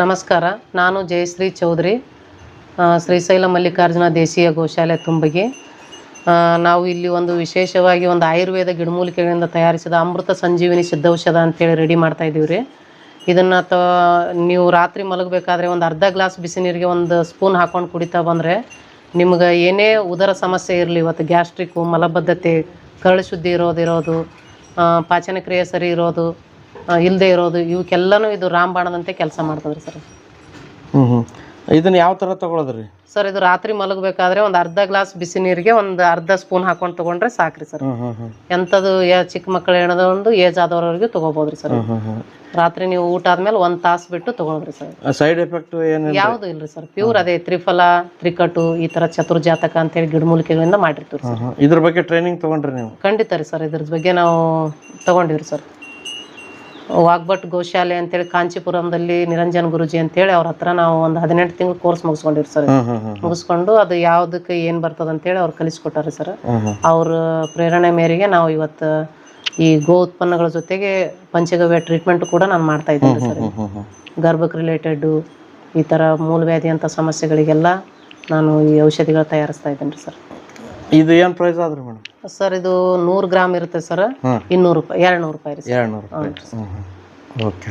ನಮಸ್ಕಾರ. ನಾನು ಜಯಶ್ರೀ ಚೌಧರಿ, ಶ್ರೀಶೈಲ ಮಲ್ಲಿಕಾರ್ಜುನ ದೇಶೀಯ ಗೋಶಾಲೆ ತುಂಬಗಿ. ನಾವು ಇಲ್ಲಿ ಒಂದು ವಿಶೇಷವಾಗಿ ಒಂದು ಆಯುರ್ವೇದ ಗಿಡಮೂಲಿಕೆಗಳಿಂದ ತಯಾರಿಸಿದ ಅಮೃತ ಸಂಜೀವಿನಿ ಸಿದ್ಧೌಷಧ ಅಂತೇಳಿ ರೆಡಿ ಮಾಡ್ತಾ ಇದ್ದೀವಿ ರೀ. ಇದನ್ನು ನೀವು ರಾತ್ರಿ ಮಲಗಬೇಕಾದ್ರೆ ಒಂದು ಅರ್ಧ ಗ್ಲಾಸ್ ಬಿಸಿ ನೀರಿಗೆ ಒಂದು ಸ್ಪೂನ್ ಹಾಕ್ಕೊಂಡು ಕುಡಿತಾ ಬಂದರೆ ನಿಮ್ಗೆ ಏನೇ ಉದರ ಸಮಸ್ಯೆ ಇರಲಿ, ಇವತ್ತು ಗ್ಯಾಸ್ಟ್ರಿಕ್ಕು, ಮಲಬದ್ಧತೆ, ಕರಳು ಶುದ್ಧಿ ಇರೋದು, ಪಾಚನ ಕ್ರಿಯೆ ಸರಿ ಇರೋದು, ಇಲ್ಲದೆ ಇರೋದು, ಇವಕ್ಕೆಲ್ಲನೂ ಇದು ರಾಮಬಾಣದಂತೆ ಕೆಲಸ ಮಾಡ್ತದೆ ರೀ ಸರ್. ಇದನ್ನು ಯಾವ ಥರ ತೊಗೊಳೋದ್ರಿ ಸರ್? ಇದು ರಾತ್ರಿ ಮಲಗಬೇಕಾದ್ರೆ ಒಂದು ಅರ್ಧ ಗ್ಲಾಸ್ ಬಿಸಿ ನೀರಿಗೆ ಒಂದು ಅರ್ಧ ಸ್ಪೂನ್ ಹಾಕೊಂಡು ತೊಗೊಂಡ್ರೆ ಸಾಕ್ರಿ ಸರ್. ಎಂಥದ್ದು ಚಿಕ್ಕ ಮಕ್ಕಳು ಏನದೊಂದು ಏಜ್ ಆದವ್ರವರೆಗೂ ತೊಗೋಬೋದ್ರಿ ಸರ್. ರಾತ್ರಿ ನೀವು ಊಟ ಆದ್ಮೇಲೆ 1 ತಾಸು ಬಿಟ್ಟು ತೊಗೊಳ್ರಿ ಸರ್. ಸೈಡ್ ಎಫೆಕ್ಟ್ ಏನು ಯಾವುದು ಇಲ್ರಿ ಸರ್. ಪ್ಯೂರ್ ಅದೇ ತ್ರಿಫಲ, ತ್ರಿಕಟು, ಈ ಥರ ಚತುರ್ಜಾತಕ ಅಂತೇಳಿ ಗಿಡಮೂಲಿಕೆಗಳಿಂದ ಮಾಡಿರ್ತೀವಿ ಸರ್. ಇದ್ರ ಬಗ್ಗೆ ಟ್ರೈನಿಂಗ್ ತೊಗೊಂಡ್ರಿ ನೀವು? ಖಂಡಿತ ರೀ ಸರ್. ಇದ್ರ ಬಗ್ಗೆ ನಾವು ತೊಗೊಂಡಿವ್ರಿ ಸರ್. ವಾಗ್ಭಟ್ ಗೋಶಾಲೆ ಅಂತೇಳಿ ಕಾಂಚೀಪುರಂದಲ್ಲಿ ನಿರಂಜನ್ ಗುರುಜಿ ಅಂತೇಳಿ ಅವ್ರ ಹತ್ರ ನಾವು ಒಂದು 18 ತಿಂಗಳು ಕೋರ್ಸ್ ಮುಗಿಸ್ಕೊಂಡಿರಿ ಸರ್. ಮುಗಿಸ್ಕೊಂಡು ಅದು ಯಾವುದಕ್ಕೆ ಏನು ಬರ್ತದೆ ಅಂತೇಳಿ ಅವ್ರು ಕಲಿಸ್ಕೊಟ್ಟಾರೆ ಸರ್. ಅವ್ರ ಪ್ರೇರಣೆ ಮೇರೆಗೆ ನಾವು ಇವತ್ತು ಈ ಗೋ ಉತ್ಪನ್ನಗಳ ಜೊತೆಗೆ ಪಂಚಗವ್ಯ ಟ್ರೀಟ್ಮೆಂಟ್ ಕೂಡ ನಾನು ಮಾಡ್ತಾ ಇದ್ದೀನಿ ಸರ್. ಗರ್ಭಕ್ಕೆ ರಿಲೇಟೆಡ್ಡು ಈ ಥರ ಮೂಲವ್ಯಾಧಿ ಅಂತ ಸಮಸ್ಯೆಗಳಿಗೆಲ್ಲ ನಾನು ಈ ಔಷಧಿಗಳು ತಯಾರಿಸ್ತಾ ಇದ್ದೀನಿ ಸರ್. ಇದು ಏನು ಪ್ರೈಸ್ ಆದ್ರಿ ಮೇಡಮ್? ಸರ್ ಇದು 100 ಗ್ರಾಮ್ ಇರುತ್ತೆ ಸರ್, 200 ರೂಪಾಯಿ, 200 ರೂಪಾಯಿ ರೀ ಸರ್. 200 ರೂಪಾಯಿ. ಓಕೆ.